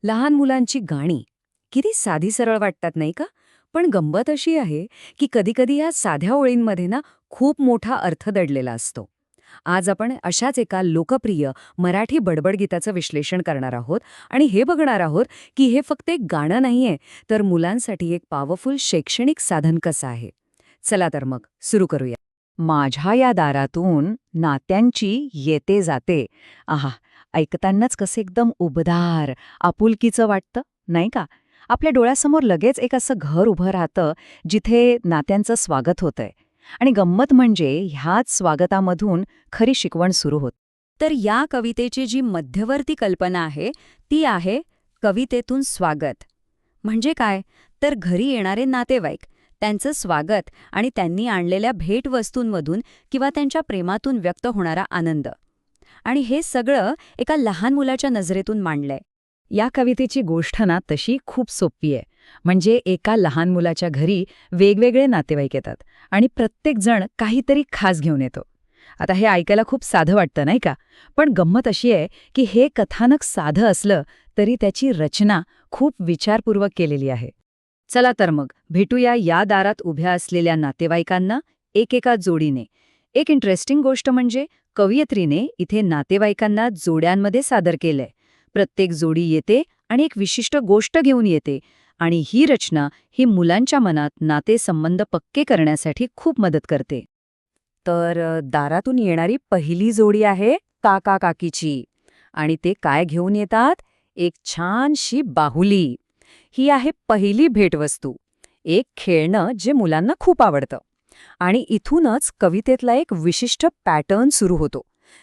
लहान मुलांची गाणी किती साधी सरळ वाटतात नाही का? पण गंमत अशी आहे की कधीकधी या साध्या ओळींमध्ये ना खूप मोठा अर्थ दडलेला असतो. आज आपण अशाच एका लोकप्रिय मराठी बडबड गीताचं विश्लेषण करणार आहोत आणि हे बघणार आहोत की हे फक्त एक गाणं नाहीये, तर मुलांसाठी एक पॉवरफुल शैक्षणिक साधन कसं आहे. चला तर मग सुरू करूया. माझ्या या दारातून नात्यांची येते जाते. आहा, ऐकतानाच कसं एकदम उबदार, आपुलकीचं वाटतं, नाही का? आपल्या डोळ्यासमोर लगेच एक असं घर उभं राहतं, जिथे नात्यांचं स्वागत होतंय. आणि गंमत म्हणजे ह्याच स्वागतामधून खरी शिकवण सुरू होत. तर या कवितेची जी मध्यवर्ती कल्पना आहे, ती आहे कवितेतून स्वागत. म्हणजे काय? तर घरी येणारे नातेवाईक, त्यांचं स्वागत आणि त्यांनी आणलेल्या भेटवस्तूंमधून किंवा त्यांच्या प्रेमातून व्यक्त होणारा आनंद. आणि हे सगळं एका लहान मुलाच्या नजरेतून मांडलंय. या कवितेची गोष्ट ना तशी खूप सोपी आहे. म्हणजे एका लहान मुलाच्या घरी वेगवेगळे नातेवाईक येतात आणि प्रत्येक जण काहीतरी खास घेऊन येतो. आता हे ऐकायला खूप साधं वाटतं नाही का? पण गंमत अशी आहे की हे कथानक साधं असलं तरी त्याची रचना खूप विचारपूर्वक केलेली आहे. चला तर मग भेटूया या दारात उभ्या असलेल्या नातेवाईकांना एकेका जोडीने. एक इंटरेस्टिंग गोष्ट म्हणजे कवयित्रीने इथे नातेवाईकांना जोड्यांमध्ये सादर केलंय. प्रत्येक जोडी येते आणि एक विशिष्ट गोष्ट घेऊन येते आणि ही रचना ही मुलांच्या मनात नातेसंबंध पक्के करण्यासाठी खूप मदत करते. तर दारातून येणारी पहिली जोडी आहे काका काकीची. आणि ते काय घेऊन येतात? एक छानशी बाहुली. ही आहे पहिली भेटवस्तू. एक खेळणं जे मुलांना खूप आवडतं. आणि इथूनच कवितेतला एक विशिष्ट पॅटर्न सुरू होतो,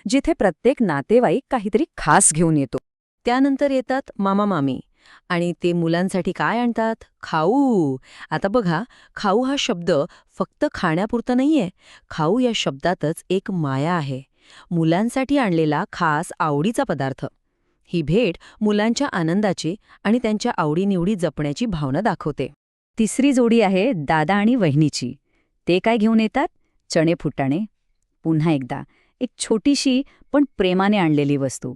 जिथे प्रत्येक नातेवाईक काहीतरी खास घेऊन येतो. त्यानंतर येतात मामा मामी आणि ते मुलांसाठी काय आणतात? खाऊ. आता बघा, खाऊ हा शब्द फक्त खाण्यापुरता नाहीये. खाऊ या शब्दातच एक माया आहे. मुलांसाठी आणलेला खास आवडीचा पदार्थ. ही भेट मुलांच्या आनंदाची आणि त्यांच्या आवडीनिवडी जपण्याची भावना दाखवते. तिसरी जोडी आहे दादा आणि वहिनीची. ते काय घेऊन येतात? चणे फुटाणे. पुन्हा एकदा एक छोटीशी पण प्रेमाने आणलेली वस्तू.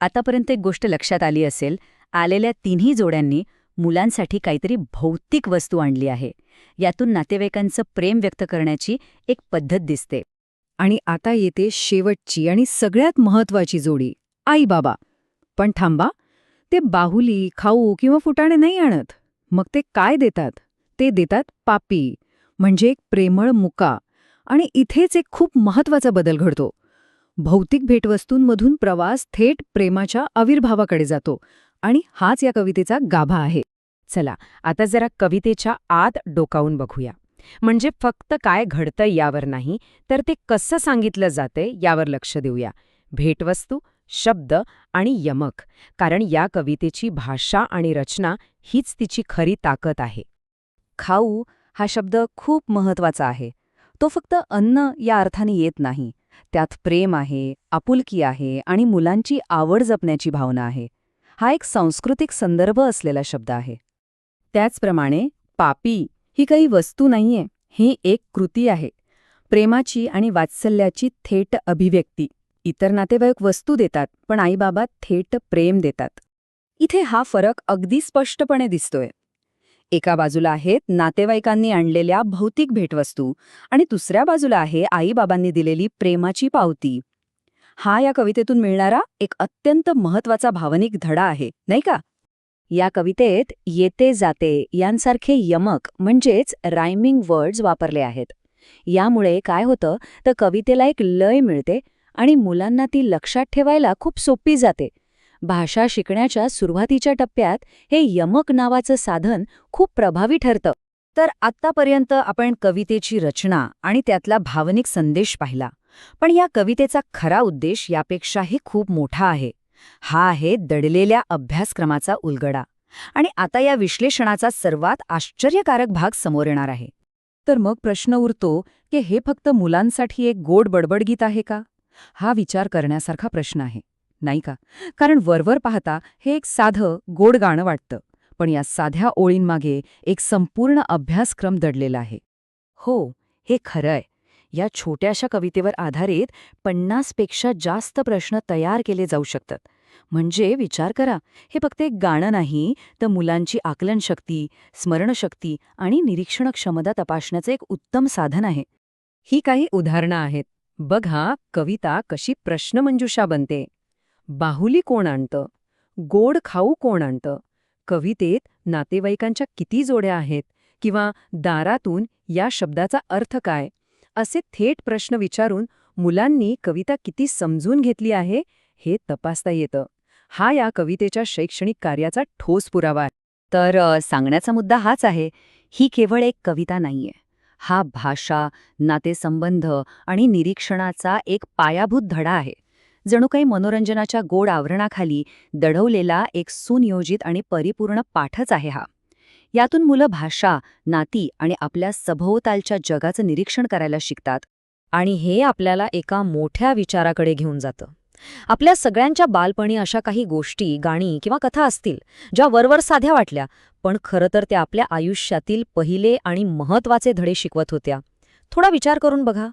आतापर्यंत एक गोष्ट लक्षात आली असेल, आलेल्या तिन्ही जोड्यांनी मुलांसाठी काहीतरी भौतिक वस्तू आणली आहे. यातून नातेवाईकांचं प्रेम व्यक्त करण्याची एक पद्धत दिसते. आणि आता येते शेवटची आणि सगळ्यात महत्वाची जोडी, आई बाबा. पण थांबा, ते बाहुली, खाऊ किंवा फुटाणे नाही आणत. मग ते काय देतात? ते देतात पापी, म्हणजे एक प्रेमळ मुका. आणि इथेच एक खूप महत्वाचा बदल घडतो. भौतिक भेटवस्तूंमधून प्रवास थेट प्रेमाच्या आविर्भावाकडे जातो. आणि हाच या कवितेचा गाभा आहे. चला, आता जरा कवितेच्या आत डोकावून बघूया. म्हणजे फक्त काय घडतं यावर नाही, तर ते कसं सांगितलं जातंय यावर लक्ष देऊया. भेटवस्तू, शब्द आणि यमक. कारण या कवितेची भाषा आणि रचना हीच तिची खरी ताकद आहे. खाऊ हा शब्द खूप महत्वाचा आहे. तो फक्त अन्न या अर्थाने येत नाही. त्यात प्रेम आहे, आपुलकी आहे आणि मुलांची आवड जपण्याची भावना आहे. हा एक सांस्कृतिक संदर्भ असलेला शब्द आहे. त्याचप्रमाणे पापी ही काही वस्तू नाहीये, ही एक कृती आहे. प्रेमाची आणि वात्सल्याची थेट अभिव्यक्ती. इतर नातेवाईक वस्तू देतात, पण आईबाबा थेट प्रेम देतात. इथे हा फरक अगदी स्पष्टपणे दिसतोय. एका बाजूला आहेत नातेवाईकांनी आणलेल्या भौतिक भेटवस्तू आणि दुसऱ्या बाजूला आहे आईबाबांनी दिलेली प्रेमाची पावती. हा या कवितेतून मिळणारा एक अत्यंत महत्वाचा भावनिक धडा आहे, नाही का? या कवितेत येते जाते यांसारखे यमक म्हणजेच रायमिंग वर्ड्स वापरले आहेत. यामुळे काय होतं, तर कवितेला एक लय मिळते आणि मुलांना ती लक्षात ठेवायला खूप सोपी जाते. भाषा शिकण्याच्या सुरुवातीच्या टप्प्यात हे यमक नावाचं साधन खूप प्रभावी ठरतं. तर आत्तापर्यंत आपण कवितेची रचना आणि त्यातला भावनिक संदेश पाहिला. पण या कवितेचा खरा उद्देश यापेक्षाही खूप मोठा आहे. हा आहे दडलेल्या अभ्यासक्रमाचा उलगडा. आणि आता या विश्लेषणाचा सर्वात आश्चर्यकारक भाग समोर येणार आहे. तर मग प्रश्न उरतो की हे फक्त मुलांसाठी एक गोड बडबड गीत आहे का? हा विचार करण्यासारखा प्रश्न आहे, नाही का? कारण वरवर पाहता हे एक साधं, गोड गाणं वाटतं. पण या साध्या ओळींमागे एक संपूर्ण अभ्यासक्रम दडलेला आहे. हो, हे खरंय. या छोट्याशा कवितेवर आधारित 50 पेक्षा जास्त प्रश्न तयार केले जाऊ शकतात. म्हणजे विचार करा, हे फक्त एक गाणं नाही, तर मुलांची आकलनशक्ती, स्मरणशक्ती आणि निरीक्षण क्षमता तपासण्याचं एक उत्तम साधन आहे. ही काही उदाहरणं आहेत. बघा कविता कशी प्रश्नमंजुषा बनते. बाहुली कोण आणतं? गोड खाऊ कोण आणतं? कवितेत नातेवाईकांच्या किती जोड्या आहेत? किंवा दारातून या शब्दाचा अर्थ काय? असे थेट प्रश्न विचारून मुलांनी कविता किती समजून घेतली आहे हे तपासता येतं. हा या कवितेच्या शैक्षणिक कार्याचा ठोस पुरावा आहे. तर सांगण्याचा मुद्दा हाच आहे, ही केवळ एक कविता नाहीये. हा भाषा, नातेसंबंध आणि निरीक्षणाचा एक पायाभूत धडा आहे. जणू काही मनोरंजनाच्या गोड आवरणाखाली दडवलेला एक सुनियोजित आणि परिपूर्ण पाठच आहे हा. यातून मुलं भाषा, नाती आणि आपल्या सभोवतालच्या जगाचं निरीक्षण करायला शिकतात. आणि हे आपल्याला एका मोठ्या विचाराकडे घेऊन जातं. आपल्या सगळ्यांच्या बालपणी अशा काही गोष्टी, गाणी किंवा कथा असतील, ज्या वरवर साध्या वाटल्या, पण खरं तर त्या आपल्या आयुष्यातील पहिले आणि महत्त्वाचे धडे शिकवत होत्या. थोडा विचार करून बघा.